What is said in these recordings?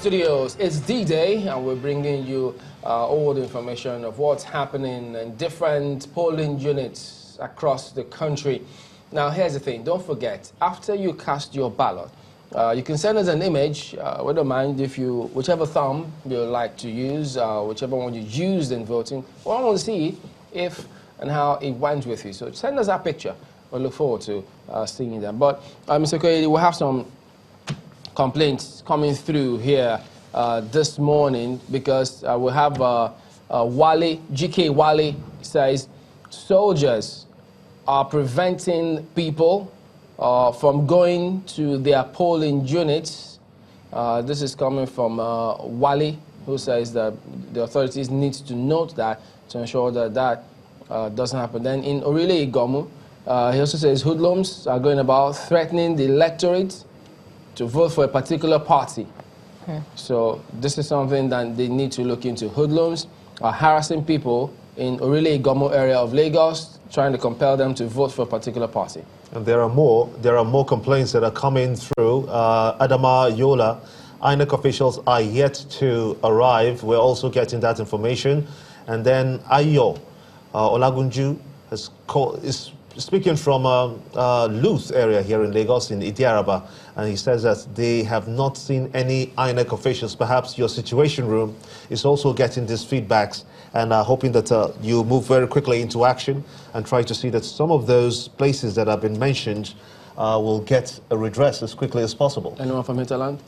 studios, it's D-Day, and we're bringing you all the information of what's happening in different polling units across the country. Now, here's the thing. Don't forget, after you cast your ballot, you can send us an image. We don't mind if you, whichever thumb you like to use, whichever one you used in voting. We want to see if and how it went with you. So send us that picture. We look forward to seeing them. But, Mr. Koye, we have some complaints coming through here this morning because we have Wale, GK Wale says soldiers are preventing people from going to their polling units. This is coming from Wale, who says that the authorities need to note that to ensure that that doesn't happen. Then in Orile Igomu, he also says hoodlums are going about threatening the electorate to vote for a particular party. So this is something that they need to look into. Hoodlums are harassing people in Orile Igomu area of Lagos, trying to compel them to vote for a particular party. And there are more complaints that are coming through. Adama Yola, INEC officials are yet to arrive. We're also getting that information. And then Ayo Olagunju is speaking from Luth area here in Lagos, in Idiaraba, and he says that they have not seen any INEC officials. Perhaps your situation room is also getting these feedbacks and hoping that you move very quickly into action and try to see that some of those places that have been mentioned will get a redress as quickly as possible. Anyone from Hinterland?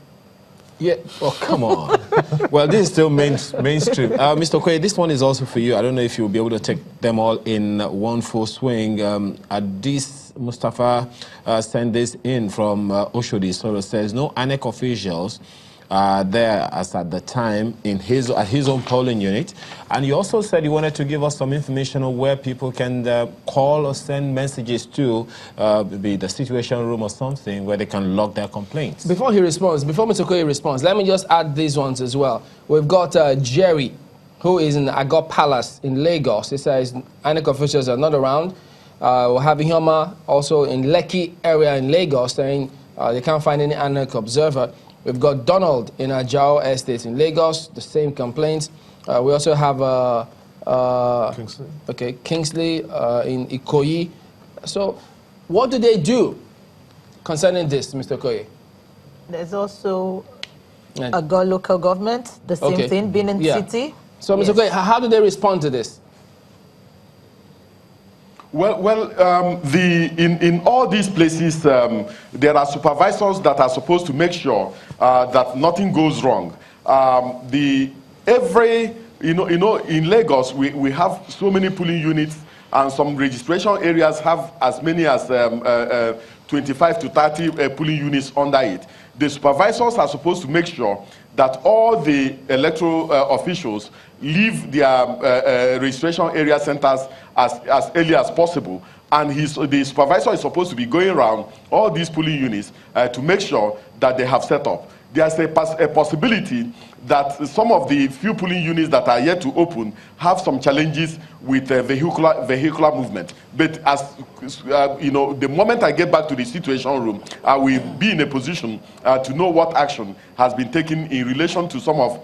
Yeah, oh, come on. Well, this is still mainstream. Mr. Koye, this one is also for you. I don't know if you'll be able to take them all in one full swing. Adis Mustafa sent this in from Oshodi. So it says, no INEC officials there as at the time at his own polling unit. And you also said you wanted to give us some information on where people can call or send messages to, be the situation room or something, where they can log their complaints. Before he responds, before Mr. Koye responds, let me just add these ones as well. We've got Jerry, who is in Agor Palace in Lagos. He says INEC officials are not around. We're having Homa also in Lekki area in Lagos saying they can't find any INEC observer. We've got Donald in Ajao Estate in Lagos, the same complaints. We also have Kingsley. Okay, Kingsley in Ikoyi. So what do they do concerning this, Mr. Koye? There's also Agor local government, the same thing, Benin City. So, Mr. Koye, how do they respond to this? In all these places, there are supervisors that are supposed to make sure that nothing goes wrong. In Lagos, we have so many polling units, and some registration areas have as many as 25 to 30 polling units under it. The supervisors are supposed to make sure that all the electoral officials leave their registration area centers as early as possible. And the supervisor is supposed to be going around all these polling units to make sure that they have set up. There's a possibility that some of the few polling units that are yet to open have some challenges with vehicular movement. But as you know, the moment I get back to the situation room, I will be in a position to know what action has been taken in relation to some of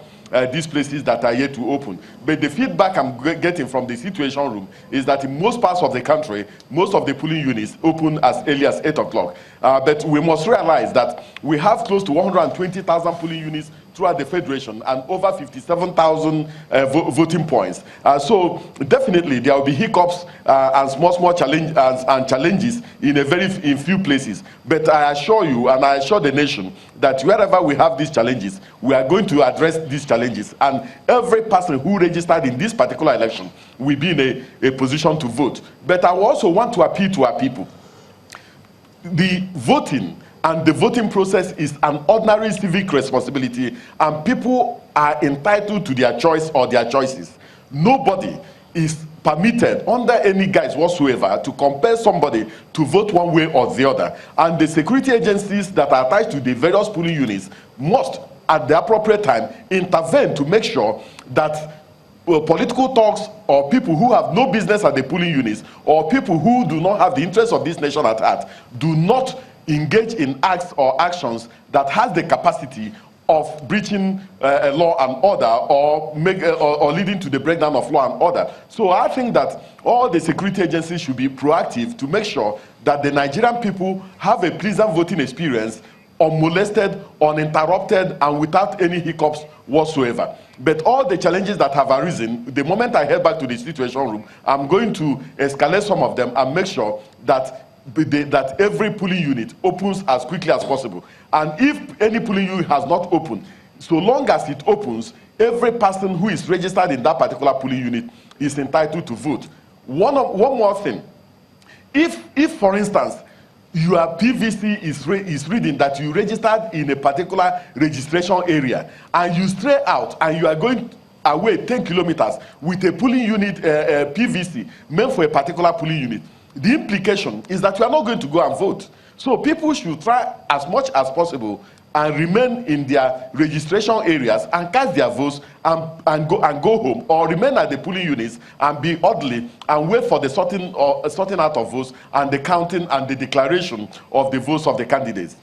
these places that are yet to open. But the feedback I'm getting from the situation room is that in most parts of the country, most of the polling units open as early as 8 o'clock. But we must realize that we have close to 120,000 polling units throughout the Federation and over 57,000 voting points. So definitely there will be hiccups and small challenges in few places. But I assure you and I assure the nation that wherever we have these challenges, we are going to address these challenges. And every person who registered in this particular election will be in a position to vote. But I also want to appeal to our people. The voting and the voting process is an ordinary civic responsibility, and people are entitled to their choice or their choices. Nobody is permitted under any guise whatsoever to compel somebody to vote one way or the other. And the security agencies that are attached to the various polling units must, at the appropriate time, intervene to make sure that political talks or people who have no business at the polling units or people who do not have the interests of this nation at heart do not engage in acts or actions that has the capacity of breaching law and order or leading to the breakdown of law and order. So I think that all the security agencies should be proactive to make sure that the Nigerian people have a pleasant voting experience, unmolested, uninterrupted, and without any hiccups whatsoever. But all the challenges that have arisen, the moment I head back to the situation room, I'm going to escalate some of them and make sure that that every polling unit opens as quickly as possible. And if any polling unit has not opened, so long as it opens, every person who is registered in that particular polling unit is entitled to vote. One more thing. If for instance, your PVC is reading that you registered in a particular registration area, and you stray out and you are going away 10 kilometers with a polling unit PVC meant for a particular polling unit, the implication is that you are not going to go and vote. So people should try as much as possible and remain in their registration areas and cast their votes and go home, or remain at the polling units and be orderly and wait for the sorting out of votes and the counting and the declaration of the votes of the candidates.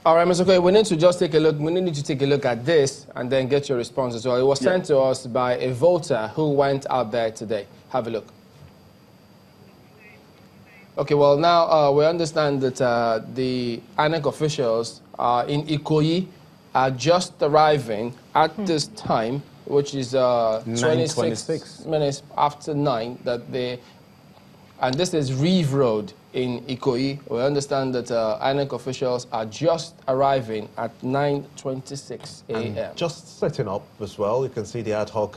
All right, Mr. Okoye, we need to just take a look. We need to take a look at this and then get your response as well. It was sent to us by a voter who went out there today. Have a look. Okay, well, now we understand that the INEC officials in Ikoyi are just arriving at this time, which is 26 minutes after 9, and this is Reeve Road in Ikoyi. We understand that INEC officials are just arriving at 9:26 a.m. Just setting up as well, you can see the ad hoc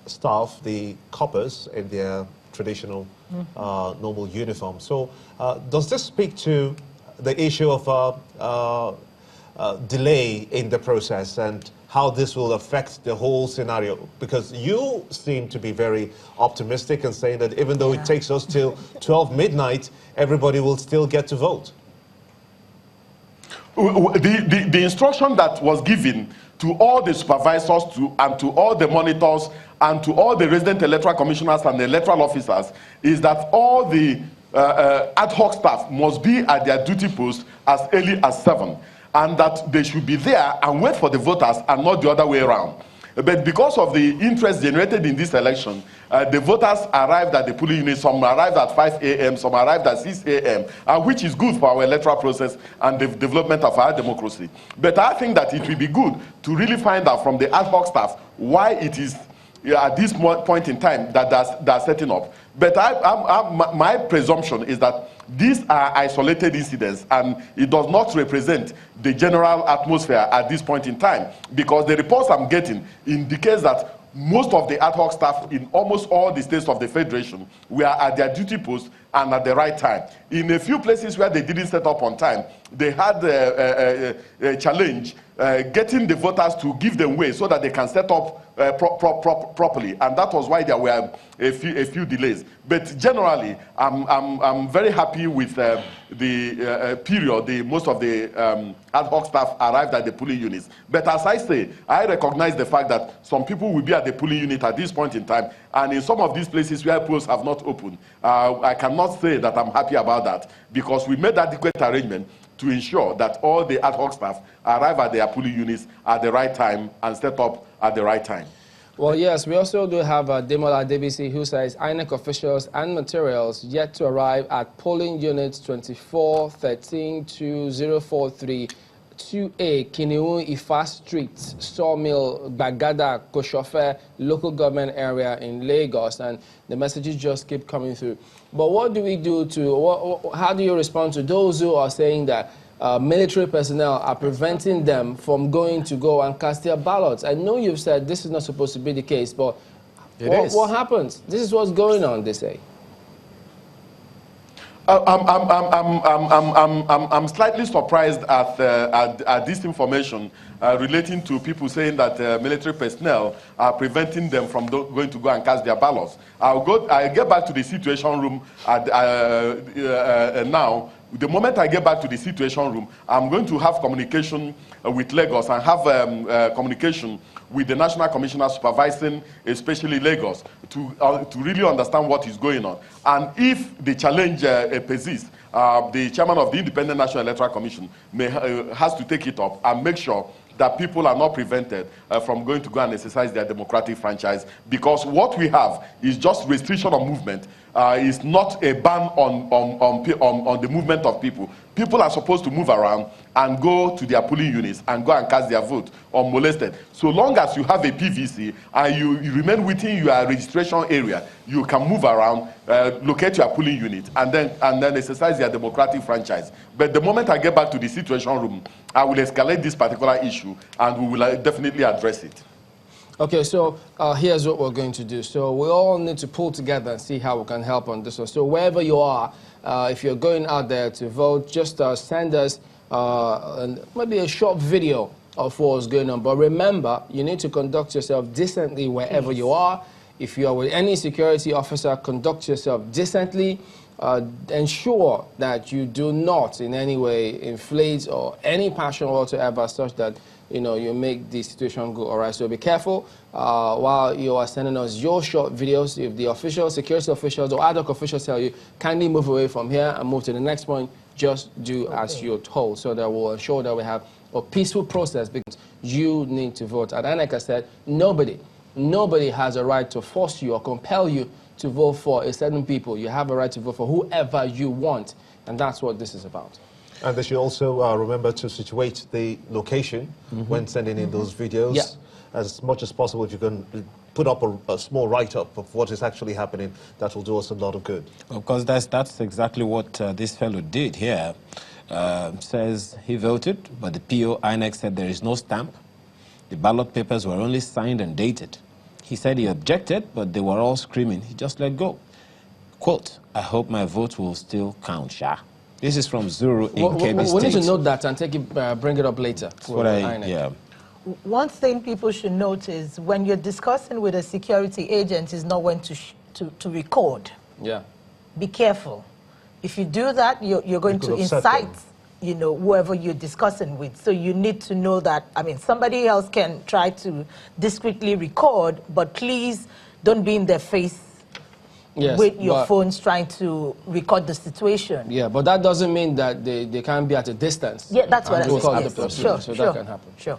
staff, the coppers in their traditional normal uniform. So does this speak to the issue of delay in the process and how this will affect the whole scenario? Because you seem to be very optimistic and saying that even though it takes us till 12 midnight, everybody will still get to vote. The instruction that was given to all the supervisors and to all the monitors and to all the resident electoral commissioners and the electoral officers is that all the ad hoc staff must be at their duty post as early as 7, and that they should be there and wait for the voters and not the other way around. But because of the interest generated in this election, the voters arrived at the polling unit. Some arrived at 5 a.m., some arrived at 6 a.m., which is good for our electoral process and the development of our democracy. But I think that it will be good to really find out from the ad hoc staff why it is at this point in time that they're setting up. But my presumption is that these are isolated incidents and it does not represent the general atmosphere at this point in time, because the reports I'm getting indicates that most of the ad hoc staff in almost all the states of the Federation were at their duty posts and at the right time. In a few places where they didn't set up on time, they had a challenge getting the voters to give them way so that they can set up properly, and that was why there were a few delays. But generally, I'm very happy with the period. Most of the ad hoc staff arrived at the polling units. But as I say, I recognize the fact that some people will be at the polling unit at this point in time, and in some of these places where polls have not opened, I cannot say that I'm happy about that, because we made adequate arrangement to ensure that all the ad hoc staff arrive at their polling units at the right time and set up at the right time. Well, yes, we also do have Demola Debisi, who says INEC officials and materials yet to arrive at polling units 24, 13, 2043, 2A, Kiniun Ifa Street, Sawmill, Bagada, Koshofe, local government area in Lagos, and the messages just keep coming through. But what do we do how do you respond to those who are saying that military personnel are preventing them from going to go and cast their ballots? I know you've said this is not supposed to be the case, but what happens? This is what's going on, they say. I'm slightly surprised at this information relating to people saying that military personnel are preventing them from going to go and cast their ballots. I'll get back to the situation room now. The moment I get back to the situation room, I'm going to have communication with Lagos and have communication with the National Commissioner supervising, especially Lagos, to really understand what is going on. And if the challenge persists, the chairman of the Independent National Electoral Commission has to take it up and make sure that people are not prevented from going to go and exercise their democratic franchise, because what we have is just restriction of movement. Is not a ban on the movement of people. People are supposed to move around and go to their polling units and go and cast their vote unmolested. So long as you have a PVC and you remain within your registration area, you can move around, locate your polling unit, and then exercise your democratic franchise. But the moment I get back to the situation room, I will escalate this particular issue and we will definitely address it. Okay, so here's what we're going to do. So we all need to pull together and see how we can help on this one. So wherever you are, if you're going out there to vote, just send us maybe a short video of what's going on. But remember, you need to conduct yourself decently wherever you are. If you are with any security officer, conduct yourself decently. Ensure that you do not in any way inflate or any passion whatsoever such that you make the situation go. All right, so be careful while you are sending us your short videos. If the officials, security officials or ad hoc officials tell you, kindly move away from here and move to the next point, just do as you're told, so that we'll ensure that we have a peaceful process, because you need to vote. And like I said, nobody has a right to force you or compel you to vote for a certain people. You have a right to vote for whoever you want, and that's what this is about. And they should also remember to situate the location when sending in those videos. Yeah. As much as possible, if you can put up a small write-up of what is actually happening, that will do us a lot of good. Of course, that's exactly what this fellow did here. Says he voted, but the PO INEC said there is no stamp. The ballot papers were only signed and dated. He said he objected, but they were all screaming. He just let go. Quote, "I hope my vote will still count, Sha." This is from Zuru in Kebbi State. We need to note that and bring it up later. Yeah. One thing people should note is when you're discussing with a security agent is not when to record. Yeah. Be careful. If you do that, you're going to incite, whoever you're discussing with. So you need to know that, somebody else can try to discreetly record, but please don't be in their face. Yes, with your phones trying to record the situation. Yeah, but that doesn't mean that they can't be at a distance. Yeah, that's what I mean. Sure, that can happen. Sure.